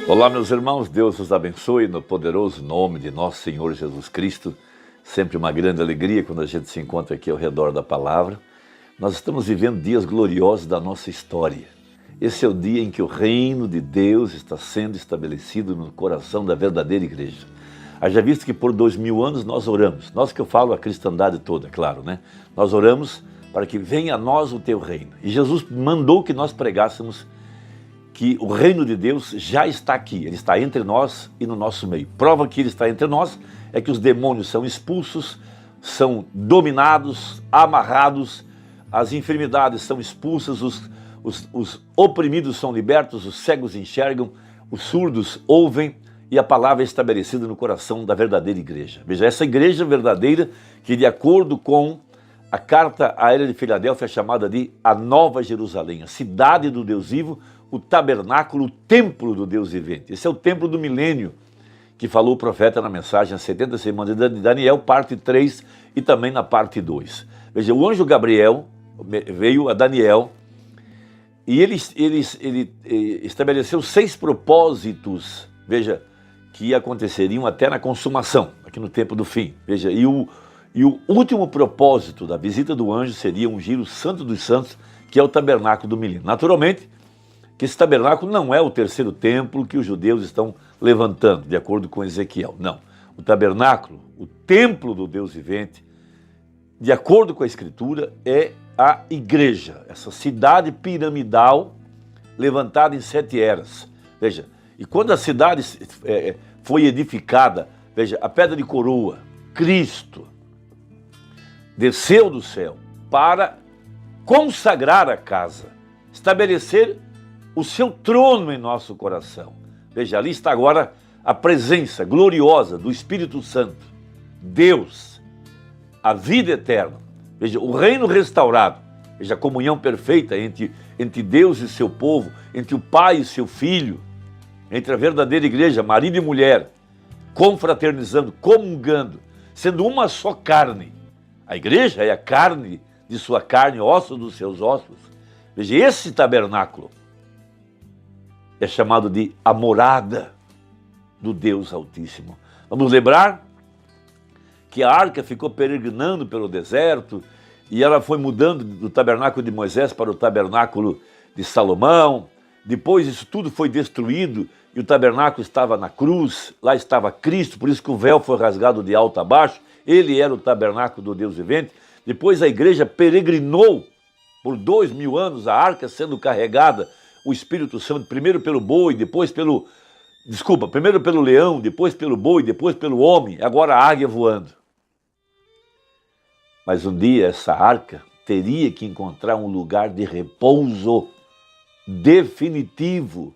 Olá, meus irmãos, Deus os abençoe no poderoso nome de nosso Senhor Jesus Cristo. Sempre uma grande alegria quando a gente se encontra aqui ao redor da palavra. Nós estamos vivendo dias gloriosos da nossa história. Esse é o dia em que o reino de Deus está sendo estabelecido no coração da verdadeira igreja. Haja visto que por 2000 anos nós oramos, nós que eu falo a cristandade toda, claro, né? Nós oramos para que venha a nós o teu reino. E Jesus mandou que nós pregássemos que o reino de Deus já está aqui, ele está entre nós e no nosso meio. Prova que ele está entre nós é que os demônios são expulsos, são dominados, amarrados, as enfermidades são expulsas, os oprimidos são libertos, os cegos enxergam, os surdos ouvem e a palavra é estabelecida no coração da verdadeira igreja. Veja, essa igreja verdadeira que, de acordo com a carta à ilha de Filadélfia, é chamada de a Nova Jerusalém, a cidade do Deus vivo, o tabernáculo, o templo do Deus vivente. Esse é o templo do milênio que falou o profeta na mensagem às 70 semanas de Daniel, parte 3 e também na parte 2. Veja, o anjo Gabriel veio a Daniel e ele estabeleceu 6 propósitos, veja, que aconteceriam até na consumação, aqui no tempo do fim. Veja, e o último propósito da visita do anjo seria ungir o Santo dos Santos, que é o tabernáculo do milênio. Naturalmente, que esse tabernáculo não é o terceiro templo que os judeus estão levantando, de acordo com Ezequiel. Não. O tabernáculo, o templo do Deus vivente, de acordo com a Escritura, é a igreja, essa cidade piramidal levantada em 7 eras. Veja, e quando a cidade foi edificada, veja, a pedra de coroa, Cristo, desceu do céu para consagrar a casa, estabelecer o seu trono em nosso coração. Veja, ali está agora a presença gloriosa do Espírito Santo, Deus, a vida eterna. Veja, o reino restaurado. Veja, a comunhão perfeita entre Deus e seu povo, entre o Pai e seu Filho, entre a verdadeira igreja, marido e mulher, confraternizando, comungando, sendo uma só carne. A igreja é a carne de sua carne, ossos dos seus ossos. Veja, esse tabernáculo é chamado de a morada do Deus Altíssimo. Vamos lembrar que a arca ficou peregrinando pelo deserto e ela foi mudando do tabernáculo de Moisés para o tabernáculo de Salomão. Depois isso tudo foi destruído e o tabernáculo estava na cruz, lá estava Cristo, por isso que o véu foi rasgado de alto a baixo. Ele era o tabernáculo do Deus vivente. Depois a igreja peregrinou por 2000 anos, a arca sendo carregada, o Espírito Santo, primeiro pelo boi, primeiro pelo leão, depois pelo boi, depois pelo homem, agora a águia voando. Mas um dia essa arca teria que encontrar um lugar de repouso definitivo,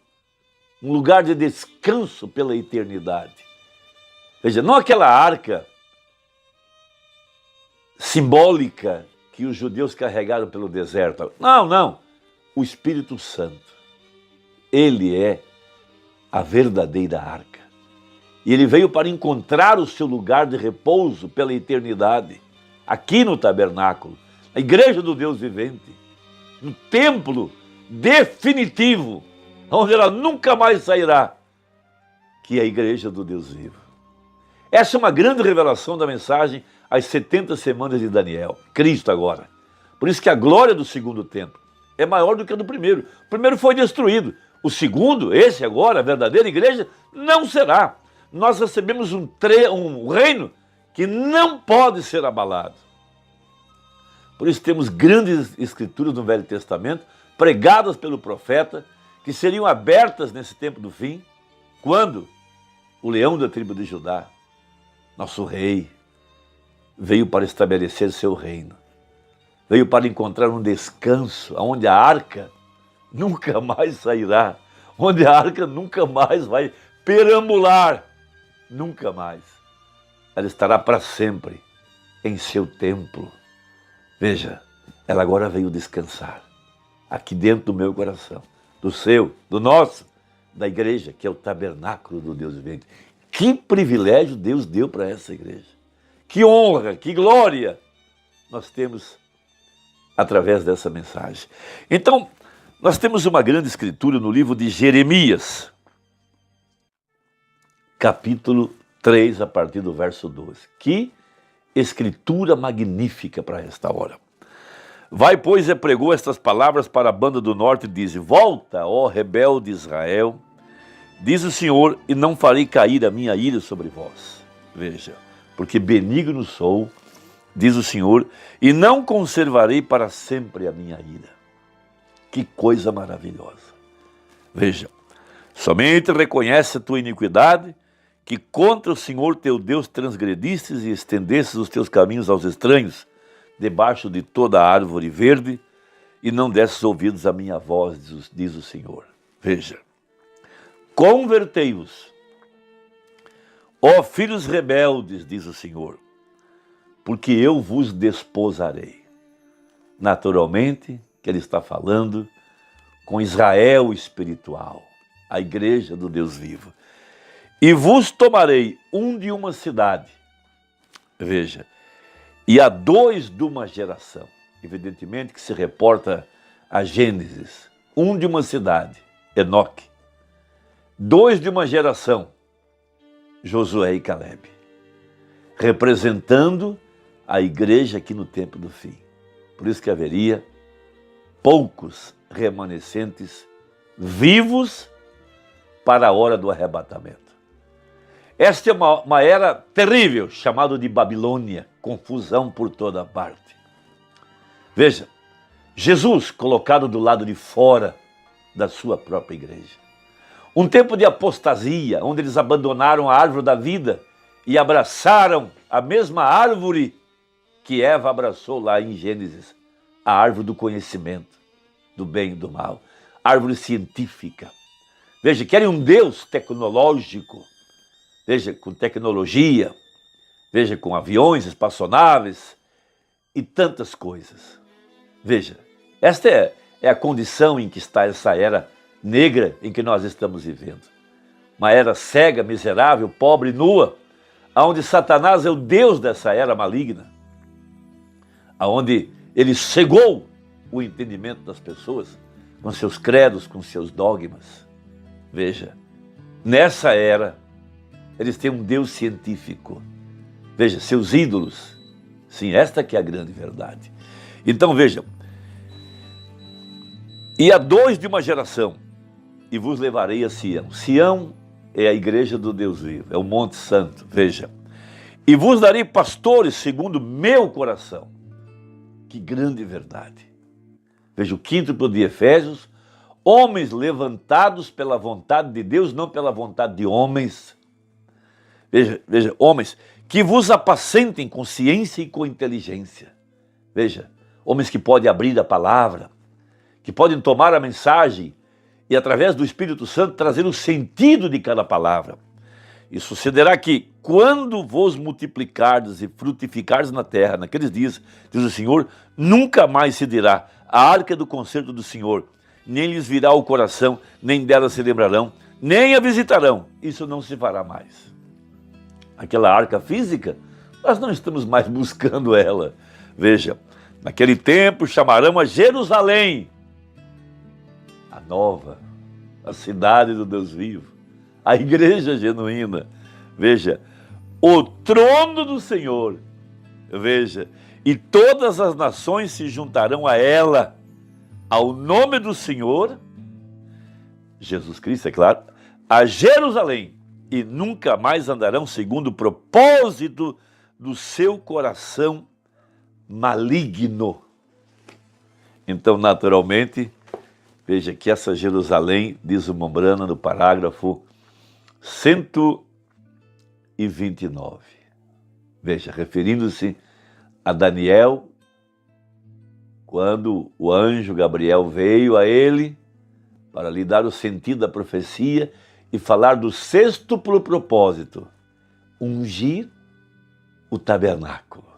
um lugar de descanso pela eternidade. Veja, não aquela arca simbólica que os judeus carregaram pelo deserto. Não. O Espírito Santo. Ele é a verdadeira arca. E ele veio para encontrar o seu lugar de repouso pela eternidade, aqui no tabernáculo, na igreja do Deus vivente, no templo definitivo, onde ela nunca mais sairá, que é a igreja do Deus vivo. Essa é uma grande revelação da mensagem às 70 semanas de Daniel, Cristo agora. Por isso que a glória do segundo templo é maior do que a do primeiro. O primeiro foi destruído. O segundo, esse agora, a verdadeira igreja, não será. Nós recebemos um reino que não pode ser abalado. Por isso temos grandes escrituras no Velho Testamento, pregadas pelo profeta, que seriam abertas nesse tempo do fim, quando o leão da tribo de Judá, nosso rei, veio para estabelecer seu reino. Veio para encontrar um descanso, onde a arca nunca mais sairá, onde a arca nunca mais vai perambular, nunca mais. Ela estará para sempre em seu templo. Veja, ela agora veio descansar aqui dentro do meu coração, do seu, do nosso, da igreja, que é o tabernáculo do Deus vivente. Que privilégio Deus deu para essa igreja. Que honra, que glória nós temos através dessa mensagem. Então, nós temos uma grande escritura no livro de Jeremias. capítulo 3, a partir do verso 12. Que escritura magnífica para esta hora. Vai, pois, e pregou estas palavras para a banda do norte e diz: volta, ó rebelde Israel, diz o Senhor, e não farei cair a minha ira sobre vós. Veja, porque benigno sou, diz o Senhor, e não conservarei para sempre a minha ira. Que coisa maravilhosa. Veja, somente reconhece a tua iniquidade, que contra o Senhor teu Deus transgredistes e estendestes os teus caminhos aos estranhos, debaixo de toda a árvore verde, e não desses ouvidos à minha voz, diz o Senhor. Veja, convertei-vos, ó filhos rebeldes, diz o Senhor, porque eu vos desposarei. Naturalmente, que ele está falando com Israel espiritual, a igreja do Deus vivo. E vos tomarei um de uma cidade, veja, e a dois de uma geração. Evidentemente que se reporta a Gênesis. Um de uma cidade, Enoque. Dois de uma geração, Josué e Calebe. Representando a igreja aqui no tempo do fim. Por isso que haveria poucos remanescentes vivos para a hora do arrebatamento. Esta é uma era terrível, chamada de Babilônia, confusão por toda parte. Veja, Jesus colocado do lado de fora da sua própria igreja. Um tempo de apostasia, onde eles abandonaram a árvore da vida e abraçaram a mesma árvore que Eva abraçou lá em Gênesis, a árvore do conhecimento, do bem e do mal, árvore científica. Veja, querem um Deus tecnológico, veja, com tecnologia, veja, com aviões, espaçonaves e tantas coisas. Veja, esta é a condição em que está essa era negra em que nós estamos vivendo. Uma era cega, miserável, pobre e nua, onde Satanás é o Deus dessa era maligna, onde ele cegou o entendimento das pessoas com seus credos, com seus dogmas. Veja, nessa era, eles têm um Deus científico. Veja, seus ídolos. Sim, esta que é a grande verdade. Então vejam, e a dois de uma geração, e vos levarei a Sião. Sião é a igreja do Deus vivo, é o Monte Santo, veja. E vos darei pastores segundo meu coração. Que grande verdade. Veja, o quíntuplo de Efésios, homens levantados pela vontade de Deus, não pela vontade de homens. Veja, homens que vos apacentem com ciência e com inteligência. Veja, homens que podem abrir a palavra, que podem tomar a mensagem e, através do Espírito Santo, trazer o sentido de cada palavra. E sucederá que, quando vos multiplicardes e frutificardes na terra, naqueles dias, diz o Senhor, nunca mais se dirá, a arca do concerto do Senhor, nem lhes virá o coração, nem dela se lembrarão, nem a visitarão. Isso não se fará mais. Aquela arca física, nós não estamos mais buscando ela. Veja, naquele tempo chamarão a Jerusalém, a nova, a cidade do Deus vivo, a igreja genuína. Veja, o trono do Senhor. Veja, e todas as nações se juntarão a ela, ao nome do Senhor, Jesus Cristo, é claro, a Jerusalém, e nunca mais andarão segundo o propósito do seu coração maligno. Então, naturalmente, veja que essa Jerusalém, diz o Mombrana no parágrafo 129. Veja, referindo-se a Daniel, quando o anjo Gabriel veio a ele para lhe dar o sentido da profecia e falar do sextuplo propósito, ungir o tabernáculo.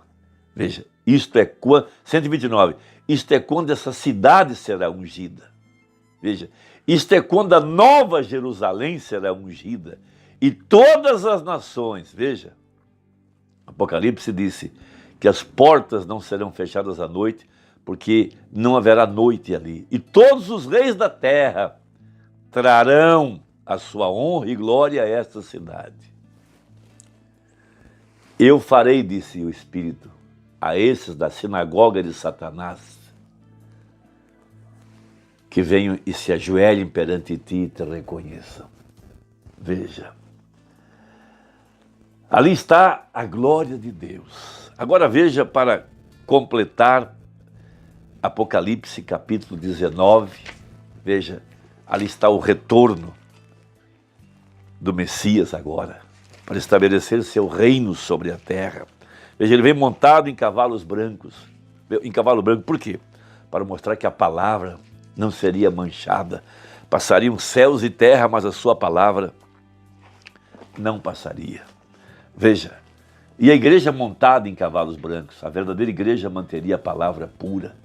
Veja, isto é quando, 129, isto é quando essa cidade será ungida. Veja, isto é quando a nova Jerusalém será ungida e todas as nações, veja, Apocalipse disse que as portas não serão fechadas à noite, porque não haverá noite ali. E todos os reis da terra trarão a sua honra e glória a esta cidade. Eu farei, disse o Espírito, a esses da sinagoga de Satanás, que venham e se ajoelhem perante ti e te reconheçam. Veja, ali está a glória de Deus. Agora veja, para completar Apocalipse capítulo 19, veja, ali está o retorno do Messias agora, para estabelecer seu reino sobre a terra. Veja, ele vem montado em cavalos brancos. Em cavalo branco, por quê? Para mostrar que a palavra não seria manchada. Passariam céus e terra, mas a sua palavra não passaria. Veja, e a igreja montada em cavalos brancos, a verdadeira igreja manteria a palavra pura.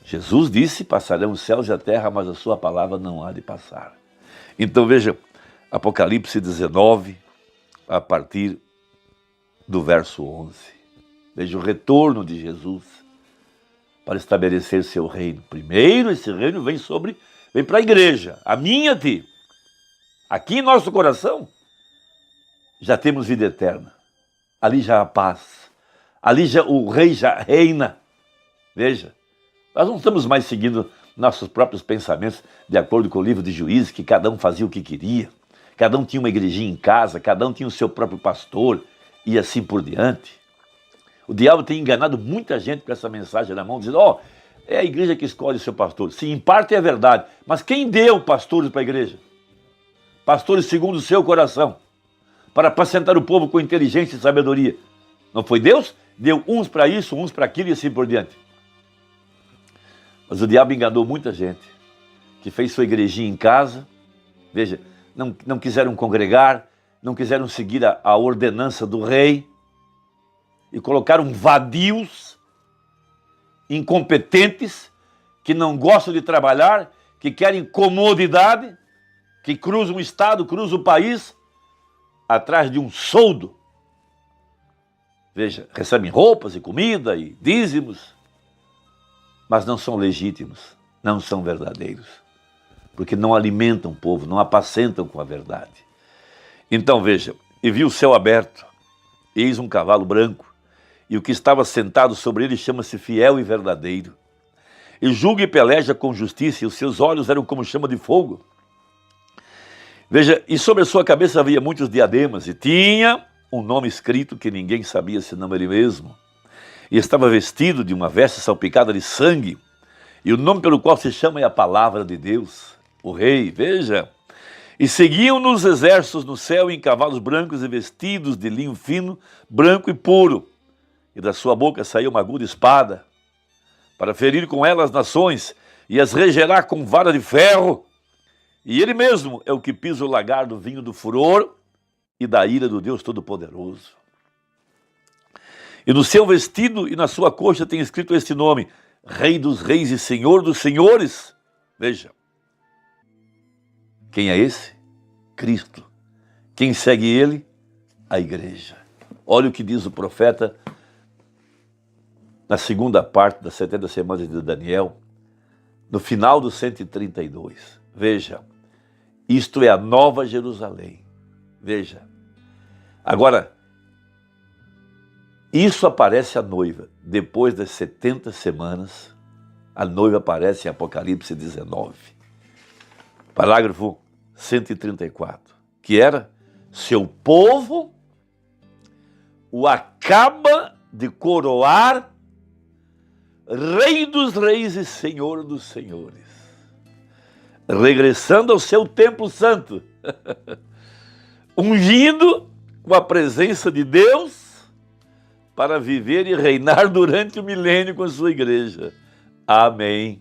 Jesus disse, passarão os céus e a terra, mas a sua palavra não há de passar. Então veja, Apocalipse 19, a partir do verso 11. Veja o retorno de Jesus para estabelecer seu reino. Primeiro, esse reino vem para a igreja, a minha e a ti. Aqui em nosso coração, já temos vida eterna. Ali já há paz. Ali já, o rei já reina. Veja, nós não estamos mais seguindo nossos próprios pensamentos de acordo com o livro de Juízes, que cada um fazia o que queria. Cada um tinha uma igrejinha em casa, cada um tinha o seu próprio pastor e assim por diante. O diabo tem enganado muita gente com essa mensagem na mão, dizendo, é a igreja que escolhe o seu pastor. Sim, em parte é verdade, mas quem deu pastores para a igreja? Pastores segundo o seu coração, para apacentar o povo com inteligência e sabedoria. Não foi Deus? Deu uns para isso, uns para aquilo e assim por diante. Mas o diabo enganou muita gente, que fez sua igrejinha em casa, veja, não quiseram congregar, não quiseram seguir a ordenança do rei, e colocaram vadios, incompetentes, que não gostam de trabalhar, que querem comodidade, que cruzam o estado, cruzam o país, atrás de um soldo. Veja, recebem roupas e comida e dízimos, mas não são legítimos, não são verdadeiros, porque não alimentam o povo, não apacentam com a verdade. Então veja, e viu o céu aberto, eis um cavalo branco, e o que estava sentado sobre ele chama-se Fiel e Verdadeiro. E julga e peleja com justiça, e os seus olhos eram como chama de fogo. Veja, e sobre a sua cabeça havia muitos diademas, e tinha um nome escrito que ninguém sabia senão ele mesmo. E estava vestido de uma veste salpicada de sangue, e o nome pelo qual se chama é a Palavra de Deus, o Rei. Veja, e seguiam-nos exércitos no céu em cavalos brancos e vestidos de linho fino, branco e puro. E da sua boca saiu uma aguda espada, para ferir com ela as nações e as regerar com vara de ferro. E ele mesmo é o que pisa o lagar do vinho do furor e da ira do Deus Todo-Poderoso. E no seu vestido e na sua coxa tem escrito este nome, Rei dos Reis e Senhor dos Senhores. Veja, quem é esse? Cristo. Quem segue ele? A igreja. Olha o que diz o profeta na segunda parte das 70 semanas de Daniel, no final do 132. Veja, isto é a nova Jerusalém. Veja, agora, isso aparece a noiva. Depois das 70 semanas, a noiva aparece em Apocalipse 19. Parágrafo 134, que era, seu povo o acaba de coroar Rei dos Reis e Senhor dos Senhores, regressando ao seu templo santo, ungido com a presença de Deus para viver e reinar durante o milênio com a sua igreja. Amém.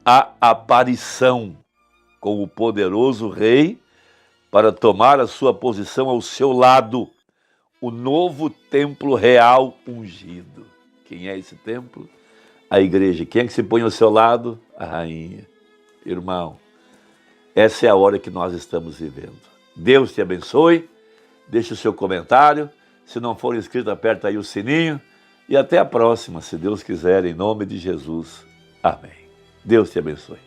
A aparição com o poderoso rei para tomar a sua posição ao seu lado, o novo templo real ungido. Quem é esse templo? A igreja. Quem é que se põe ao seu lado? A rainha. Irmão, essa é a hora que nós estamos vivendo. Deus te abençoe, deixe o seu comentário, se não for inscrito, aperta aí o sininho e até a próxima, se Deus quiser, em nome de Jesus. Amém. Deus te abençoe.